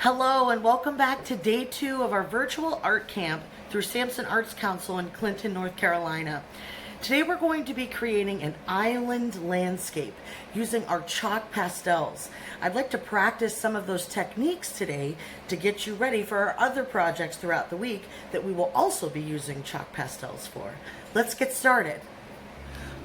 Hello and welcome back to day 2 of our virtual art camp through Samson Arts Council in Clinton, North Carolina. Today we're going to be creating an island landscape using our chalk pastels. I'd like to practice some of those techniques today to get you ready for our other projects throughout the week that we will also be using chalk pastels for. Let's get started.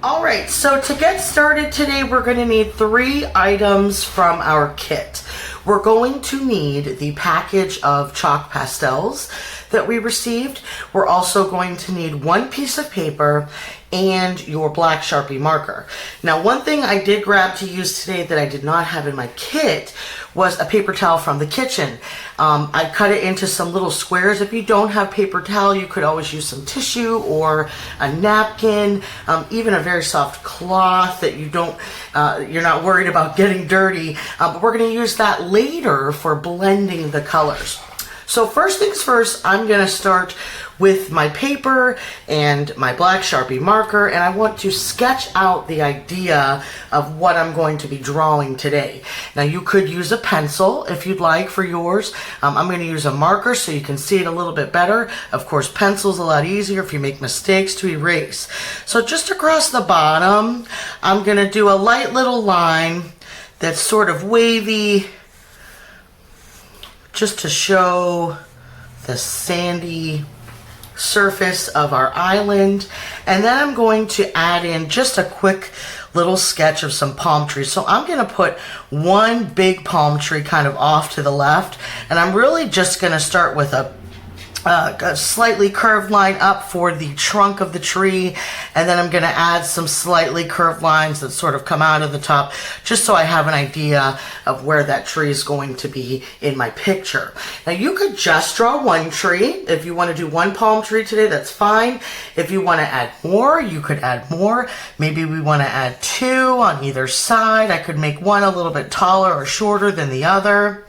Alright, so to get started today we're going to need 3 items from our kit. We're going to need the package of chalk pastels that we received. We're also going to need 1 piece of paper and your black Sharpie marker. Now, one thing I did grab to use today that I did not have in my kit was a paper towel from the kitchen. I cut it into some little squares. If you don't have paper towel, you could always use some tissue or a napkin, even a very soft cloth that you don't, you're not worried about getting dirty. But we're going to use that later for blending the colors. So first things first, I'm going to start with my paper and my black Sharpie marker, and I want to sketch out the idea of what I'm going to be drawing today. Now you could use a pencil if you'd like for yours. I'm going to use a marker so you can see it a little bit better. Of course, pencil's a lot easier if you make mistakes to erase. So just across the bottom, I'm going to do a light little line that's sort of wavy, just to show the sandy surface of our island. And then I'm going to add in just a quick little sketch of some palm trees. So I'm going to put 1 big palm tree kind of off to the left, and I'm really just going to start with a slightly curved line up for the trunk of the tree, and then I'm going to add some slightly curved lines that sort of come out of the top, just so I have an idea of where that tree is going to be in my picture. Now you could just draw 1 tree. If you want to do 1 palm tree today, that's fine. If you want to add more, you could add more. Maybe we want to add 2 on either side. I could make one a little bit taller or shorter than the other.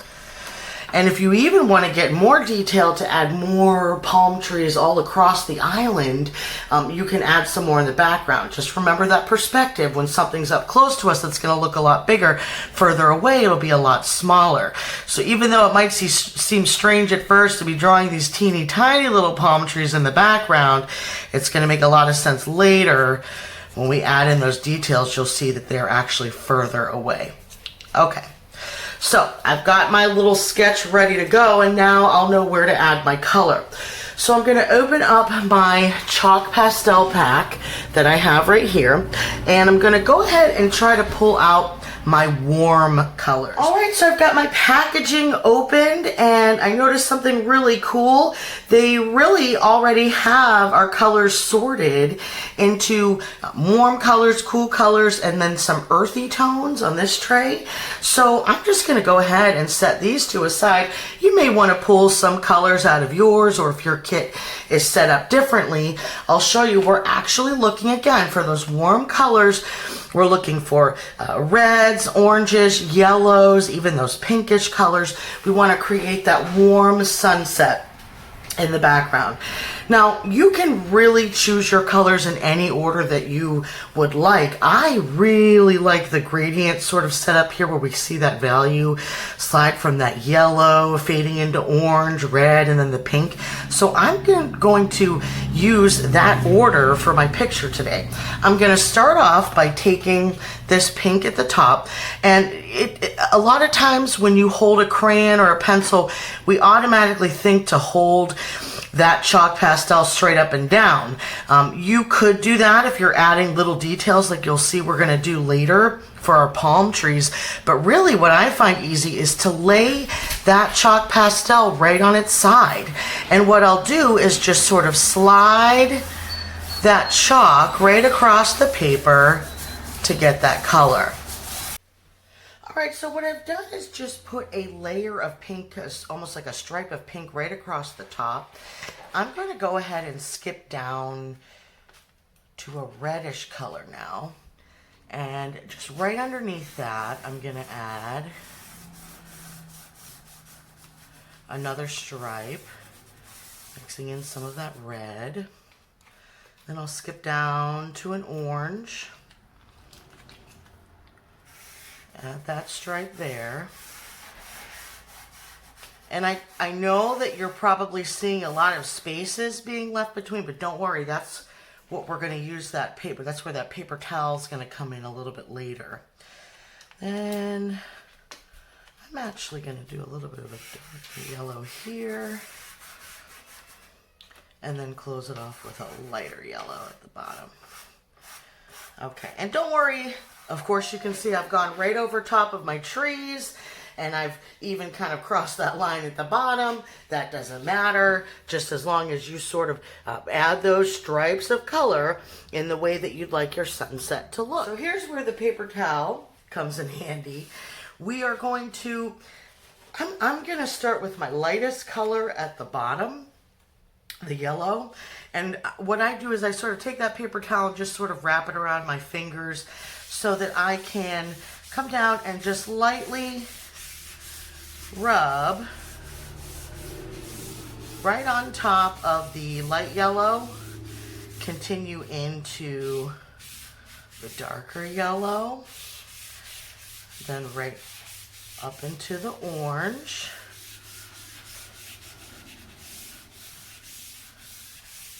And if you even want to get more detail to add more palm trees all across the island, you can add some more in the background. Just remember that perspective. When something's up close to us, that's going to look a lot bigger. Further away, it'll be a lot smaller. So even though it might seem strange at first to be drawing these teeny tiny little palm trees in the background, it's going to make a lot of sense later. When we add in those details, you'll see that they're actually further away. Okay. So I've got my little sketch ready to go, and now I'll know where to add my color. So I'm going to open up my chalk pastel pack that I have right here, and I'm going to go ahead and try to pull out my warm colors. Alright, so I've got my packaging opened, and I noticed something really cool. They really already have our colors sorted into warm colors, cool colors, and then some earthy tones on this tray. So I'm just going to go ahead and set these 2 aside. You may want to pull some colors out of yours, or if your kit is set up differently, I'll show you. We're actually looking again for those warm colors. We're looking for reds, oranges, yellows, even those pinkish colors. We want to create that warm sunset in the background. Now, you can really choose your colors in any order that you would like. I really like the gradient sort of setup here where we see that value slide from that yellow fading into orange, red, and then the pink. So I'm going to use that order for my picture today. I'm going to start off by taking this pink at the top, and a lot of times when you hold a crayon or a pencil, we automatically think to hold that chalk pastel straight up and down. You could do that if you're adding little details like you'll see we're going to do later for our palm trees. But really what I find easy is to lay that chalk pastel right on its side. And what I'll do is just sort of slide that chalk right across the paper to get that color. Alright, so what I've done is just put a layer of pink, almost like a stripe of pink right across the top. I'm going to go ahead and skip down to a reddish color now. And just right underneath that, I'm going to add another stripe, mixing in some of that red. Then I'll skip down to an orange. Add that stripe there. And I know that you're probably seeing a lot of spaces being left between, but don't worry, that's what we're going to use that paper. That's where that paper towel is going to come in a little bit later. Then I'm actually going to do a little bit of a dark yellow here. And then close it off with a lighter yellow at the bottom. Okay, and don't worry, of course you can see I've gone right over top of my trees, and I've even kind of crossed that line at the bottom. That doesn't matter, just as long as you sort of add those stripes of color in the way that you'd like your sunset to look. So here's where the paper towel comes in handy. We are going to, I'm going to start with my lightest color at the bottom, the yellow. And what I do is I sort of take that paper towel and just sort of wrap it around my fingers so that I can come down and just lightly rub right on top of the light yellow, continue into the darker yellow, then right up into the orange.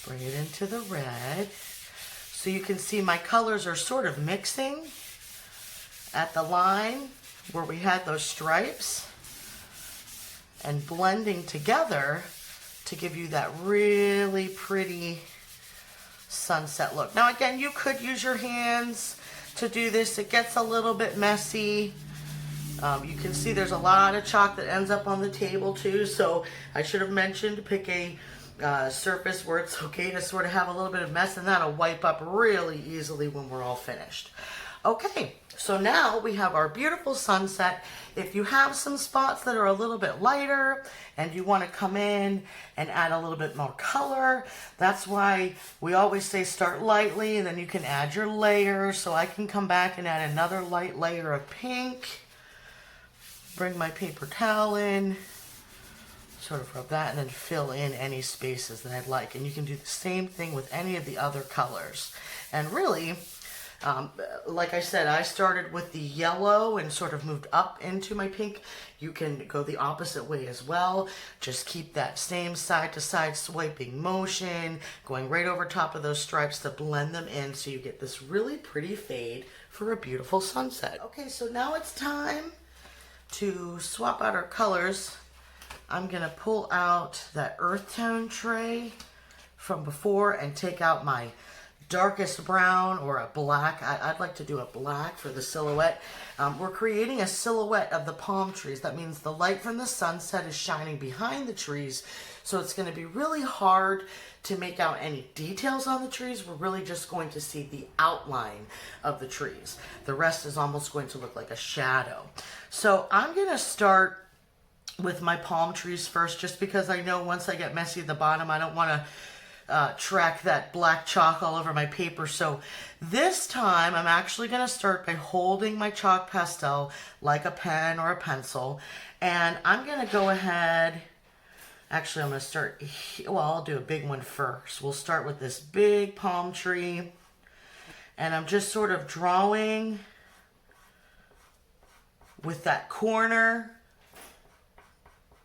Bring it into the red. So you can see my colors are sort of mixing at the line where we had those stripes and blending together to give you that really pretty sunset look. Now again, you could use your hands to do this. It gets a little bit messy. You can see there's a lot of chalk that ends up on the table too, so I should have mentioned pick a surface where it's okay to sort of have a little bit of mess, and that'll wipe up really easily when we're all finished. Okay, so now we have our beautiful sunset. If you have some spots that are a little bit lighter and you want to come in and add a little bit more color, that's why we always say start lightly and then you can add your layers. So I can come back and add another light layer of pink, bring my paper towel in, sort of rub that, and then fill in any spaces that I'd like. And you can do the same thing with any of the other colors. And really, like I said, I started with the yellow and sort of moved up into my pink. You can go the opposite way as well. Just keep that same side to side swiping motion, going right over top of those stripes to blend them in so you get this really pretty fade for a beautiful sunset. Okay, so now it's time to swap out our colors. I'm gonna pull out that earth tone tray from before and take out my darkest brown or a black. I'd like to do a black for the silhouette. We're creating a silhouette of the palm trees. That means the light from the sunset is shining behind the trees, so it's going to be really hard to make out any details on the trees. We're really just going to see the outline of the trees. The rest is almost going to look like a shadow. So I'm going to start with my palm trees first, just because I know once I get messy at the bottom, I don't want to track that black chalk all over my paper. So this time I'm actually going to start by holding my chalk pastel like a pen or a pencil, and I'm going to go ahead, actually I'm going to start, well, I'll do a big one first. We'll start with this big palm tree, and I'm just sort of drawing with that corner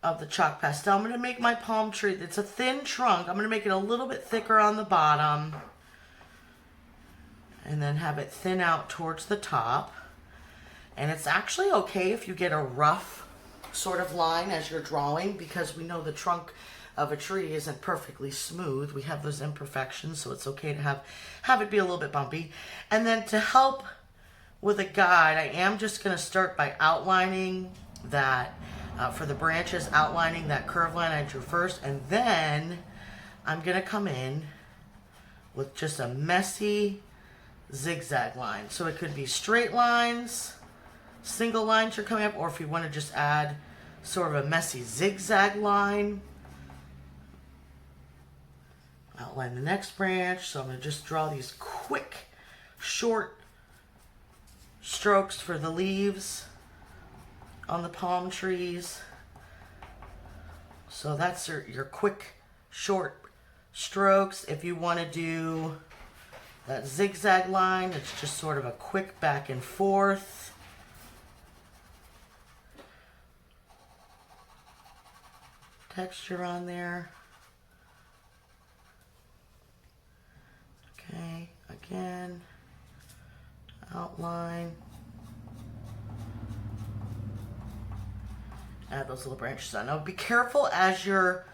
of the chalk pastel. I'm going to make my palm tree, it's a thin trunk, I'm going to make it a little bit thicker on the bottom and then have it thin out towards the top. And it's actually okay if you get a rough sort of line as you're drawing, because we know the trunk of a tree isn't perfectly smooth. We have those imperfections, so it's okay to have it be a little bit bumpy. And then to help with a guide, I am just going to start by outlining that for the branches, outlining that curve line I drew first, and then I'm going to come in with just a messy zigzag line. So it could be straight lines, single lines you're coming up, or if you want to just add sort of a messy zigzag line. Outline the next branch, so I'm going to just draw these quick, short strokes for the leaves on the palm trees. So that's your quick, short strokes. If you want to do that zigzag line, it's just sort of a quick back and forth. texture on there. Okay, again, outline. Add those little branches on. Now be careful as you're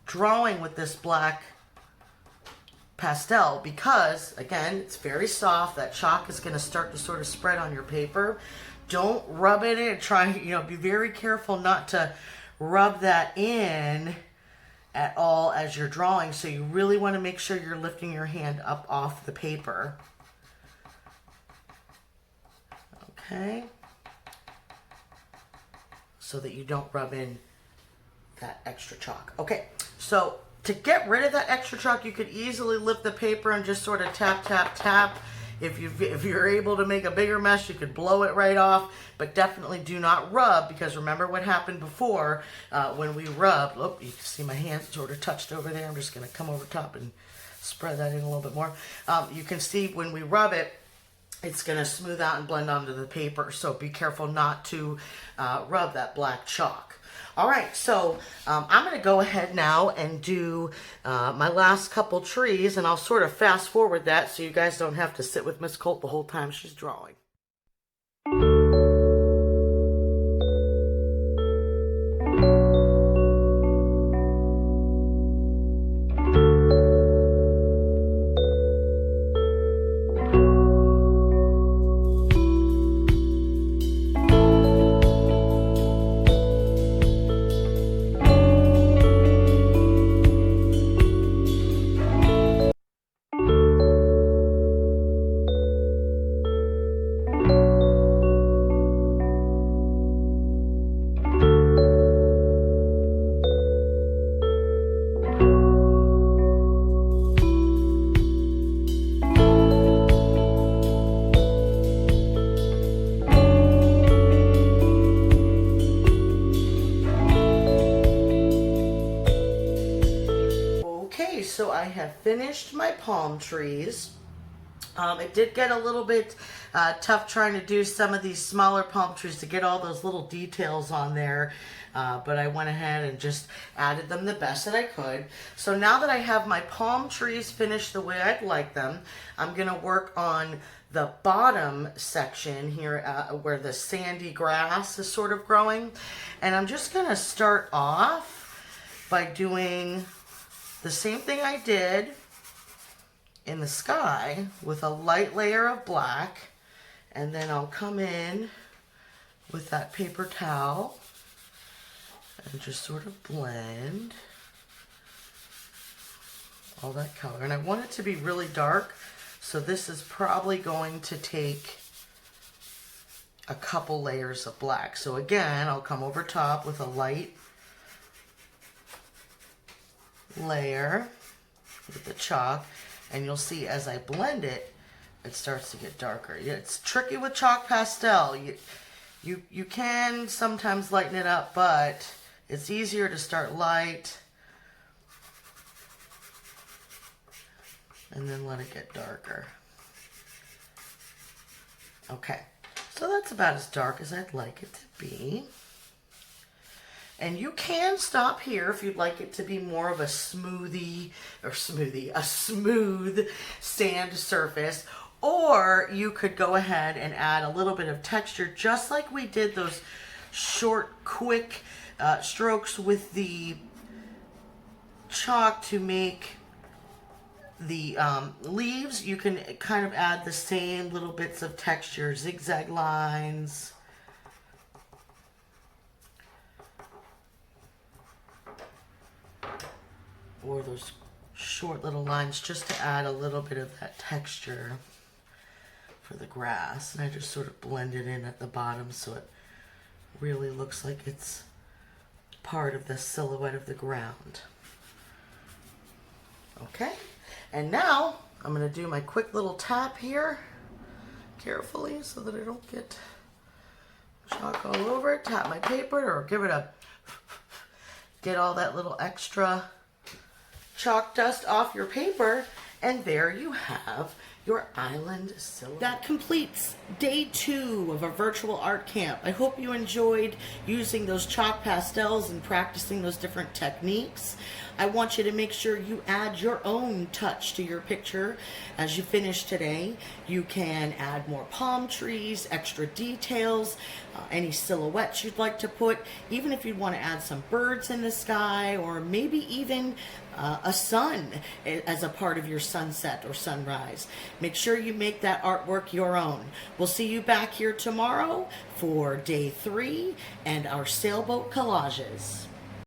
drawing with this black pastel because, again, it's very soft. That chalk is going to start to sort of spread on your paper. Don't rub it in. Try, be very careful not to rub that in at all as you're drawing. So you really want to make sure you're lifting your hand up off the paper. Okay. So that you don't rub in that extra chalk. Okay, so to get rid of that extra chalk, you could easily lift the paper and just sort of tap, tap, tap. If you're able to make a bigger mess, you could blow it right off, but definitely do not rub, because remember what happened before when we rubbed. Look, you can see my hand sort of touched over there. I'm just going to come over top and spread that in a little bit more. You can see when we rub it, it's going to smooth out and blend onto the paper, so be careful not to rub that black chalk. All right, so I'm going to go ahead now and do my last couple trees, and I'll sort of fast forward that so you guys don't have to sit with Miss Colt the whole time she's drawing. So I have finished my palm trees. It did get a little bit tough trying to do some of these smaller palm trees to get all those little details on there, but I went ahead and just added them the best that I could. So now that I have my palm trees finished the way I'd like them, I'm going to work on the bottom section here where the sandy grass is sort of growing. And I'm just going to start off by doing the same thing I did in the sky with a light layer of black, and then I'll come in with that paper towel and just sort of blend all that color. And I want it to be really dark, so this is probably going to take a couple layers of black. So again, I'll come over top with a light layer with the chalk, and you'll see as I blend it, it starts to get darker. It's tricky with chalk pastel. You can sometimes lighten it up, but it's easier to start light and then let it get darker. Okay, so that's about as dark as I'd like it to be. And you can stop here if you'd like it to be more of a a smooth sand surface. Or you could go ahead and add a little bit of texture, just like we did those short, quick strokes with the chalk to make the leaves. You can kind of add the same little bits of texture, zigzag lines. Or those short little lines, just to add a little bit of that texture for the grass. And I just sort of blend it in at the bottom so it really looks like it's part of the silhouette of the ground. Okay, and now I'm going to do my quick little tap here carefully so that I don't get chalk all over it. Tap my paper, or give it a, get all that little extra chalk dust off your paper, and there you have your island silhouette. That completes day 2 of our virtual art camp. I hope you enjoyed using those chalk pastels and practicing those different techniques. I want you to make sure you add your own touch to your picture as you finish today. You can add more palm trees, extra details, any silhouettes you'd like to put, even if you want to add some birds in the sky, or maybe even a sun as a part of your sunset or sunrise. Make sure you make that artwork your own. We'll see you back here tomorrow for day 3 and our sailboat collages.